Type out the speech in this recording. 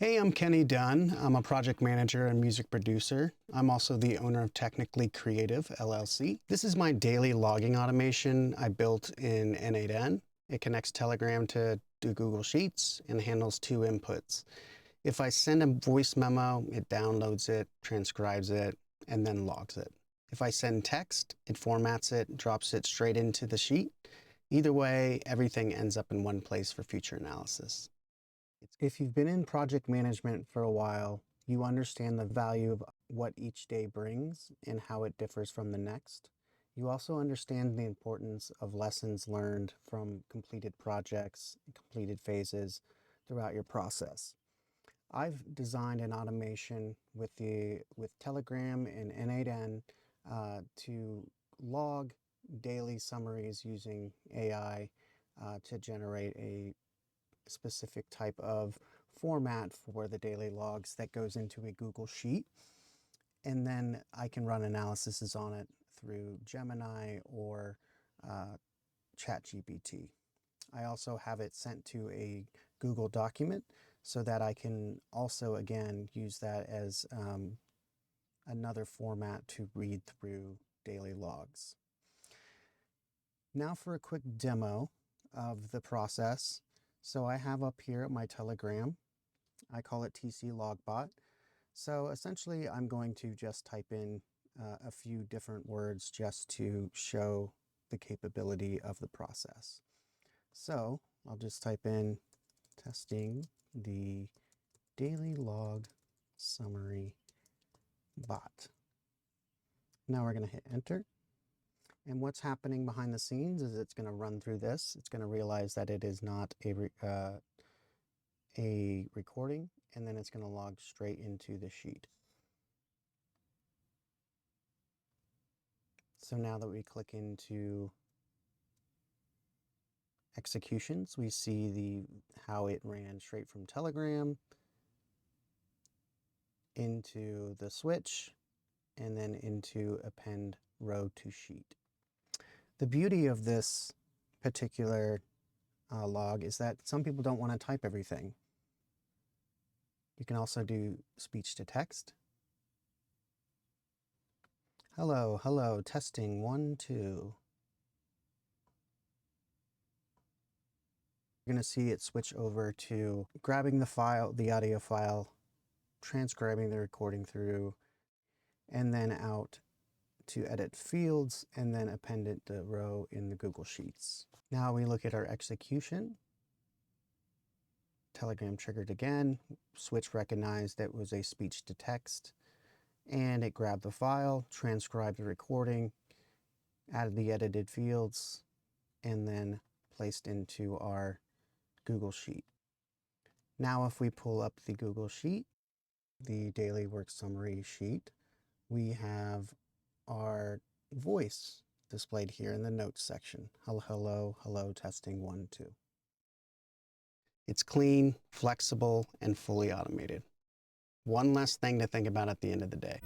Hey, I'm Kenny Dunn. I'm a project manager and music producer. I'm also the owner of Technically Creative, LLC. This is my daily logging automation I built in N8N. It connects Telegram to Google Sheets and handles two inputs. If I send a voice memo, it downloads it, transcribes it, and then logs it. If I send text, it formats it, drops it straight into the sheet. Either way, everything ends up in one place for future analysis. If you've been in project management for a while, you understand the value of what each day brings and how it differs from the next. You also understand the importance of lessons learned from completed projects and completed phases throughout your process. I've designed an automation with Telegram and N8N to log daily summaries using AI to generate a specific type of format for the daily logs that goes into a Google Sheet. And then I can run analyses on it through Gemini or ChatGPT. I also have it sent to a Google document so that I can also, again, use that as another format to read through daily logs. Now for a quick demo of the process. So I have up here my Telegram. I call it TC Logbot. So essentially I'm going to just type in a few different words just to show the capability of the process. So I'll just type in testing the daily log summary bot. Now we're going to hit enter. And what's happening behind the scenes is it's going to run through this. It's going to realize that it is not a recording, and then it's going to log straight into the sheet. So now that we click into executions, we see how it ran straight from Telegram into the switch and then into append row to sheet. The beauty of this particular log is that some people don't want to type everything. You can also do speech to text. Hello, hello, testing 1, 2. You're going to see it switch over to grabbing the file, the audio file, transcribing the recording through, and then out to edit fields, and then append it to row in the Google Sheets. Now we look at our execution. Telegram triggered again, switch recognized that was a speech to text, and it grabbed the file, transcribed the recording, added the edited fields, and then placed into our Google Sheet. Now if we pull up the Google Sheet, the daily work summary sheet, we have our voice displayed here in the notes section. Hello, hello, hello, testing 1, 2. It's clean, flexible, and fully automated. One less thing to think about at the end of the day.